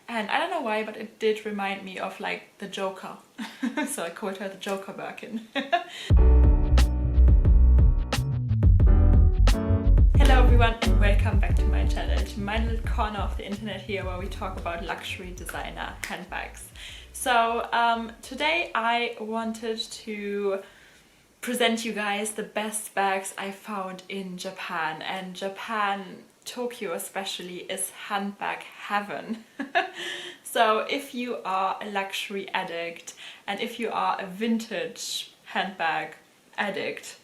and I don't know why, but it did remind me of like the Joker. So I called her the Joker Birkin. Hello everyone and welcome back to my channel, to my little corner of the internet here where we talk about luxury designer handbags. So today I wanted to present you guys the best bags I found in Japan, and Japan, Tokyo especially, is handbag heaven. So if you are a luxury addict and if you are a vintage handbag addict,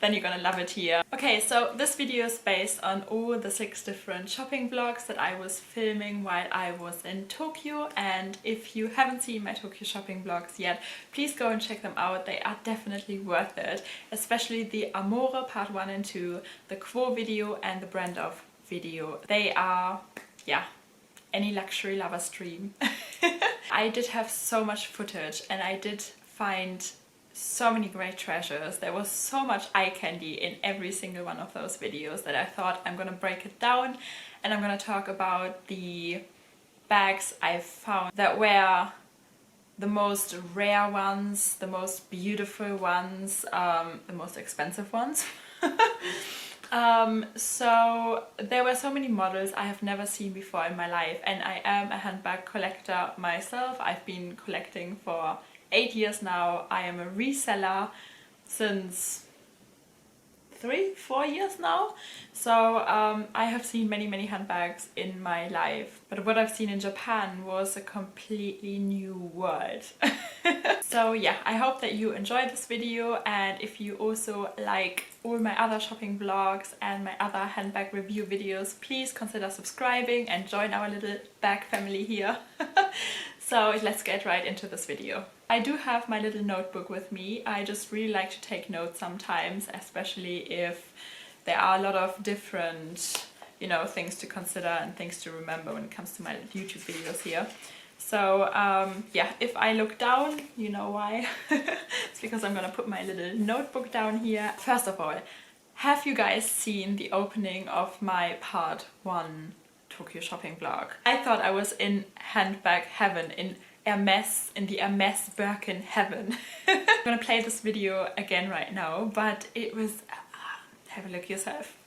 then you're gonna love it here. Okay, so this video is based on all the 6 different shopping vlogs that I was filming while I was in Tokyo, and if you haven't seen my Tokyo shopping vlogs yet, please go and check them out. They are definitely worth it, especially the Amore part 1 and 2, the Quo video and the Brand of video. They are, yeah, any luxury lover's dream. I did have so much footage and I did find so many great treasures. There was so much eye candy in every single one of those videos that I thought I'm gonna break it down and I'm gonna talk about the bags I found that were the most rare ones, the most beautiful ones, the most expensive ones. So there were so many models I have never seen before in my life, and I am a handbag collector myself. I've been collecting for 8 years now. I am a reseller since 3-4 years now. So I have seen many handbags in my life, but what I've seen in Japan was a completely new world. So yeah, I hope that you enjoyed this video, and if you also like all my other shopping vlogs and my other handbag review videos, please consider subscribing and join our little bag family here. So let's get right into this video. I do have my little notebook with me. I just really like to take notes sometimes, especially if there are a lot of different, you know, things to consider and things to remember when it comes to my YouTube videos here. So yeah, if I look down, you know why. It's because I'm gonna put my little notebook down here. First of all, have you guys seen the opening of my part 1 Tokyo shopping vlog? I thought I was in handbag heaven, in Hermès, in the Hermès Birkin heaven. I'm gonna play this video again right now, but it was... have a look yourself.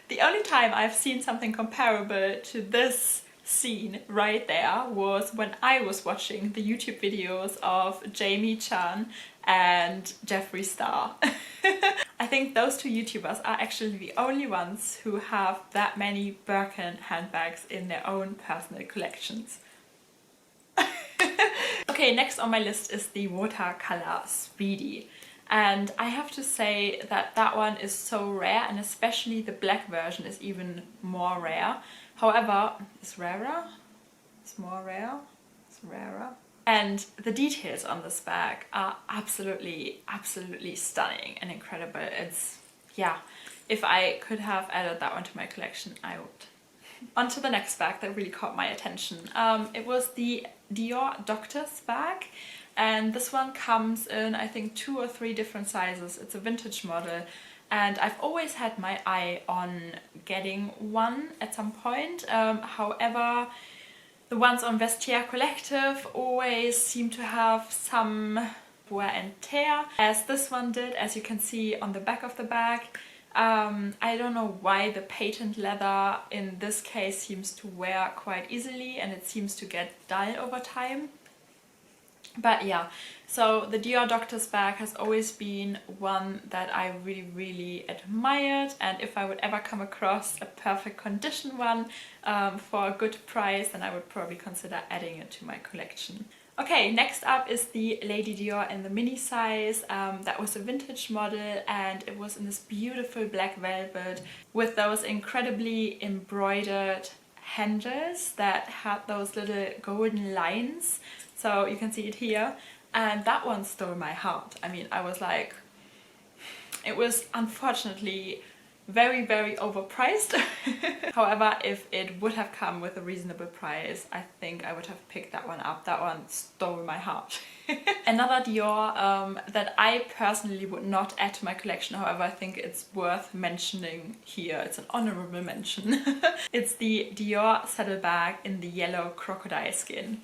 The only time I've seen something comparable to this scene right there was when I was watching the YouTube videos of Jamie Chan and Jeffree Star. I think those 2 YouTubers are actually the only ones who have that many Birkin handbags in their own personal collections. Okay, next on my list is the Watercolor Speedy. And I have to say that that one is so rare, and especially the black version is even more rare. However, it's rarer, it's more rare, it's rarer. And the details on this bag are absolutely stunning and incredible. It's, yeah, if I could have added that one to my collection, I would. On to the next bag that really caught my attention. It was the Dior Doctor's bag. And this one comes in, I think, 2 or 3 different sizes. It's a vintage model, and I've always had my eye on getting one at some point. However, the ones on Vestiaire Collective always seem to have some wear and tear, as this one did, as you can see on the back of the bag. I don't know why the patent leather in this case seems to wear quite easily, and it seems to get dull over time. But yeah, so the Dior Doctor's bag has always been one that I really admired, and if I would ever come across a perfect condition one for a good price, then I would probably consider adding it to my collection. Okay, next up is the Lady Dior in the mini size. That was a vintage model and it was in this beautiful black velvet with those incredibly embroidered handles that had those little golden lines. So you can see it here. And that one stole my heart. I mean, I was like, it was unfortunately very, very overpriced. However, if it would have come with a reasonable price, I think I would have picked that one up. That one stole my heart. Another Dior that I personally would not add to my collection, however, I think it's worth mentioning here. It's an honorable mention. It's the Dior saddlebag in the yellow crocodile skin.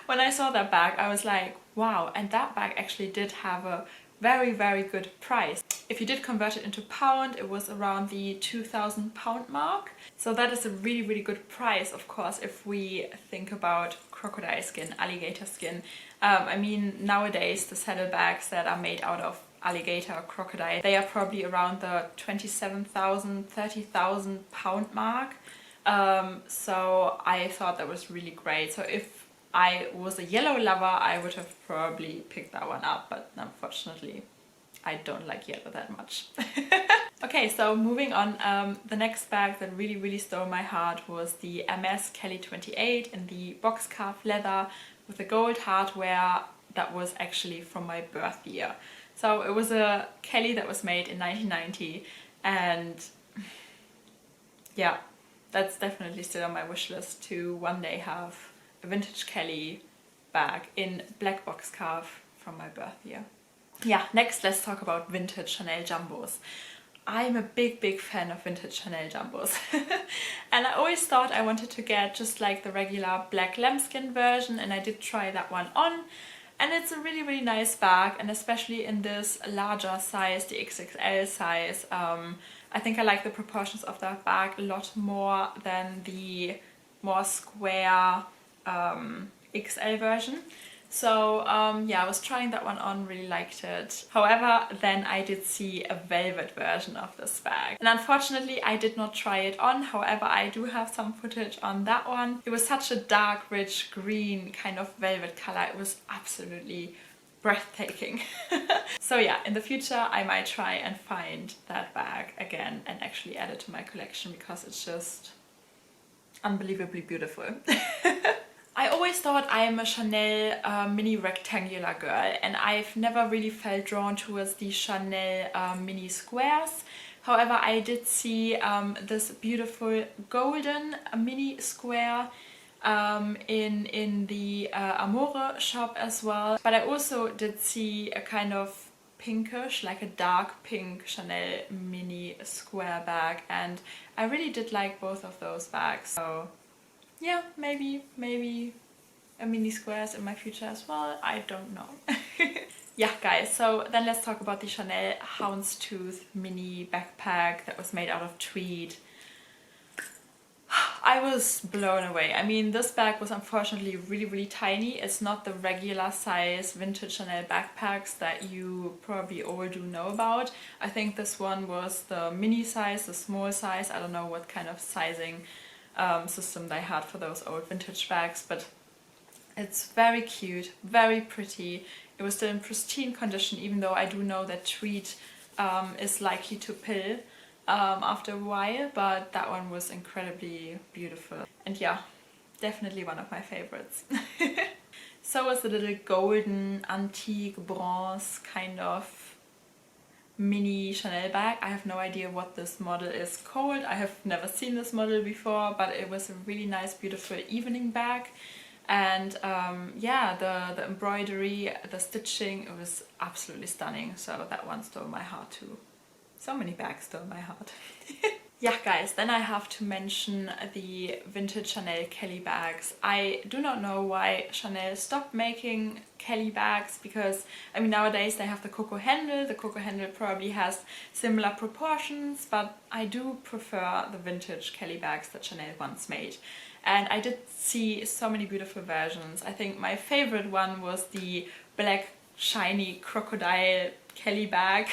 When I saw that bag, I was like, wow, and that bag actually did have a very, very good price. If you did convert it into pound, it was around the £2,000 mark. So that is a really, really good price, of course, if we think about crocodile skin, alligator skin. I mean, nowadays the saddlebags that are made out of alligator or crocodile, they are probably around the £27,000, £30,000 mark. So I thought that was really great. So if I was a yellow lover, I would have probably picked that one up, but unfortunately I don't like yellow that much. Okay, so moving on, the next bag that really, really stole my heart was the Hermès Kelly 28 in the box calf leather with the gold hardware that was actually from my birth year. So it was a Kelly that was made in 1990 and yeah, that's definitely still on my wish list to one day have a vintage Kelly bag in black box calf from my birth year. Yeah, next let's talk about vintage Chanel jumbos. I'm a big, big fan of vintage Chanel jumbos. And I always thought I wanted to get just like the regular black lambskin version, and I did try that one on. And it's a really, really nice bag, and especially in this larger size, the XXL size. I think I like the proportions of that bag a lot more than the more square XL version. So yeah, I was trying that one on, really liked it. However, then I did see a velvet version of this bag. And unfortunately, I did not try it on. However, I do have some footage on that one. It was such a dark, rich green kind of velvet color. It was absolutely breathtaking. So yeah, in the future, I might try and find that bag again and actually add it to my collection because it's just unbelievably beautiful. I always thought I am a Chanel mini rectangular girl, and I've never really felt drawn towards the Chanel mini squares. However, I did see this beautiful golden mini square in the Amore shop as well. But I also did see a kind of pinkish, like a dark pink Chanel mini square bag, and I really did like both of those bags. So yeah, maybe a mini squares in my future as well. I don't know. Yeah, guys, so then let's talk about the Chanel Houndstooth mini backpack that was made out of tweed. I was blown away. I mean, this bag was unfortunately really, really tiny. It's not the regular size vintage Chanel backpacks that you probably all do know about. I think this one was the mini size, the small size. I don't know what kind of sizing system they had for those old vintage bags, but it's very cute, very pretty. It was still in pristine condition, even though I do know that tweed is likely to pill after a while, but that one was incredibly beautiful. And yeah, definitely one of my favorites. So was the little golden antique bronze kind of mini Chanel bag. I have no idea what this model is called. I have never seen this model before, but it was a really nice, beautiful evening bag. And yeah, the embroidery, the stitching, it was absolutely stunning. So that one stole my heart too. So many bags stole my heart. Yeah, guys, then I have to mention the vintage Chanel Kelly bags. I do not know why Chanel stopped making Kelly bags, because I mean, nowadays they have the Coco handle. The Coco handle probably has similar proportions, but I do prefer the vintage Kelly bags that Chanel once made. And I did see so many beautiful versions. I think my favorite one was the black shiny crocodile Kelly bag.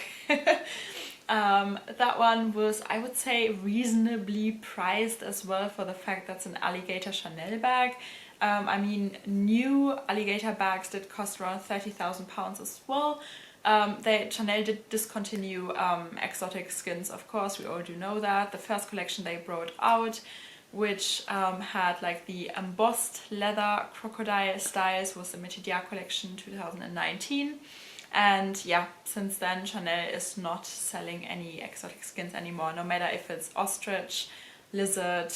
That one was, I would say, reasonably priced as well, for the fact that's an alligator Chanel bag. I mean, new alligator bags did cost around £30,000 as well. Chanel did discontinue exotic skins, of course, we all do know that. The first collection they brought out, which had like the embossed leather crocodile styles, was the Dior collection 2019. And yeah, since then Chanel is not selling any exotic skins anymore, no matter if it's ostrich, lizard,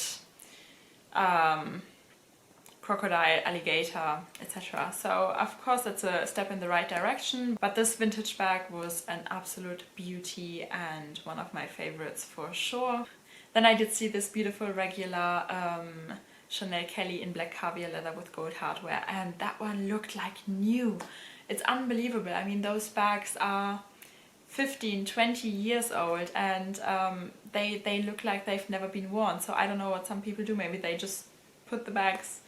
crocodile, alligator, etc. So of course that's a step in the right direction, but this vintage bag was an absolute beauty and one of my favorites for sure. Then I did see this beautiful regular Chanel Kelly in black caviar leather with gold hardware, and that one looked like new. It's unbelievable. I mean, those bags are 15, 20 years old, and they look like they've never been worn. So I don't know what some people do. Maybe they just put the bags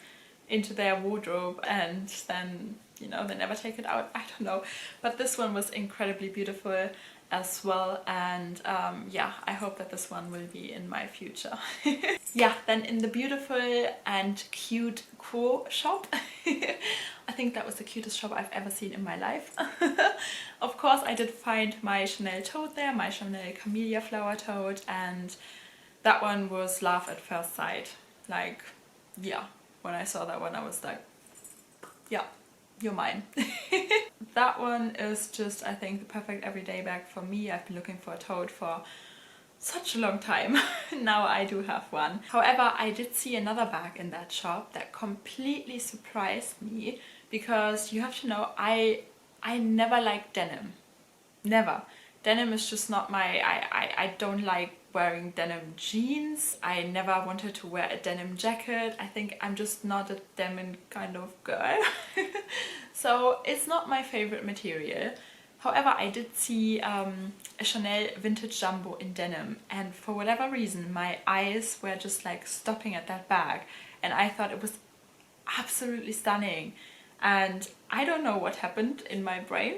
into their wardrobe and then, you know, they never take it out. I don't know. But this one was incredibly beautiful as well, and yeah, I hope that this one will be in my future. Yeah, then in the beautiful and cute Quo shop, I think that was the cutest shop I've ever seen in my life. Of course I did find my Chanel tote there, my Chanel camellia flower tote, and that one was love at first sight. Like, yeah, when I saw that one I was like, yeah, you're mine. That one is just, I think, the perfect everyday bag for me. I've been looking for a tote for such a long time. Now I do have one. However, I did see another bag in that shop that completely surprised me, because you have to know, I never liked denim. Never. Denim is just not my... I don't like wearing denim jeans. I never wanted to wear a denim jacket. I think I'm just not a denim kind of girl. So it's not my favorite material. However, I did see a Chanel vintage jumbo in denim, and for whatever reason my eyes were just like stopping at that bag, and I thought it was absolutely stunning. And I don't know what happened in my brain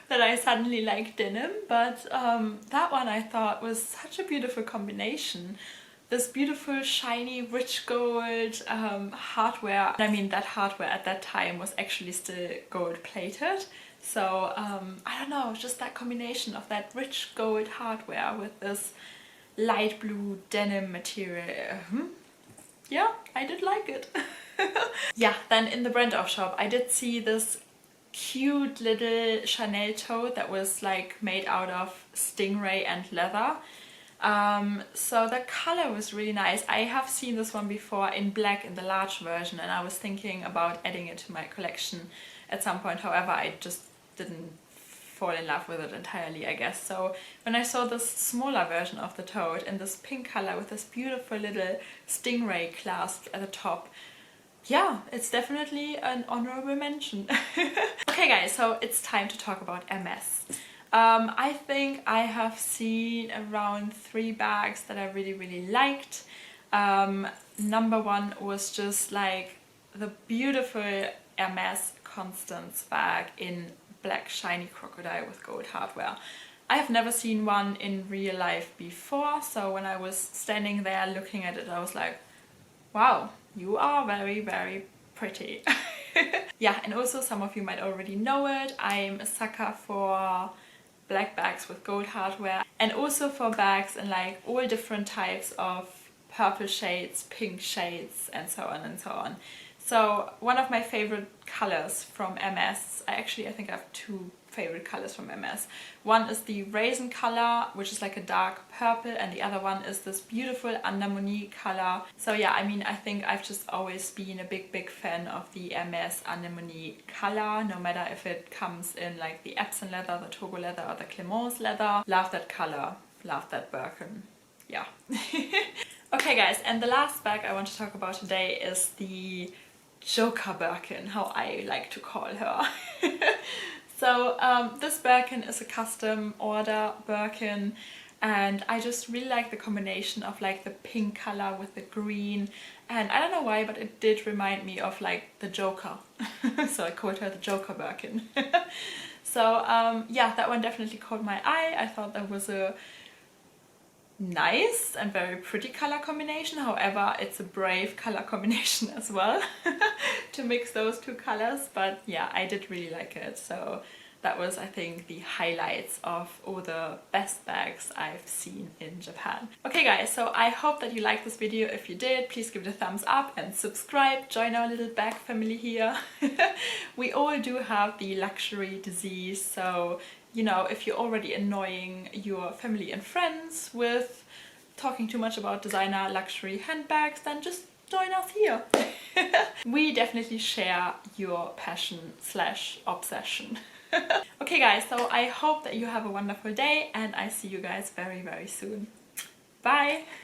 that I suddenly liked denim, but that one I thought was such a beautiful combination. This beautiful shiny rich gold hardware. I mean, that hardware at that time was actually still gold plated, so I don't know, just that combination of that rich gold hardware with this light blue denim material. Yeah, I did like it. Yeah, then in the brand off shop I did see this cute little Chanel tote that was like made out of stingray and leather. So the color was really nice. I have seen this one before in black in the large version, and I was thinking about adding it to my collection at some point. However, I just didn't fall in love with it entirely, I guess. So when I saw this smaller version of the tote in this pink color with this beautiful little stingray clasp at the top, yeah, it's definitely an honorable mention. Okay guys, so it's time to talk about Hermès. I think I have seen around 3 bags that I really liked. Number one was just like the beautiful Hermès Constance bag in black shiny crocodile with gold hardware. I have never seen one in real life before, so when I was standing there looking at it I was like, wow, you are very pretty. Yeah, and also some of you might already know it, I'm a sucker for black bags with gold hardware, and also for bags in like all different types of purple shades, pink shades, and so on and so on. So one of my favorite colors from Hermès, I think I have 2 favorite colors from Hermès. One is the raisin color, which is like a dark purple, and the other one is this beautiful anemone color. So yeah, I mean, I think I've just always been a big fan of the Hermès anemone color, no matter if it comes in like the Epsom leather, the Togo leather, or the Clemence leather. Love that color, love that Birkin, yeah. Okay guys, and the last bag I want to talk about today is the Joker Birkin, how I like to call her. So this Birkin is a custom order Birkin, and I just really like the combination of like the pink color with the green, and I don't know why, but it did remind me of like the Joker. So I called her the Joker Birkin. So yeah, that one definitely caught my eye. I thought that was a nice and very pretty color combination. However, it's a brave color combination as well to mix those two colors. But yeah, I did really like it. So that was, I think, the highlights of all the best bags I've seen in Japan. Okay guys, so I hope that you liked this video. If you did, please give it a thumbs up and subscribe. Join our little bag family here. We all do have the luxury disease, so you know, if you're already annoying your family and friends with talking too much about designer luxury handbags, then just join us here. We definitely share your passion slash obsession. Okay guys, so I hope that you have a wonderful day and I see you guys very, very soon. Bye!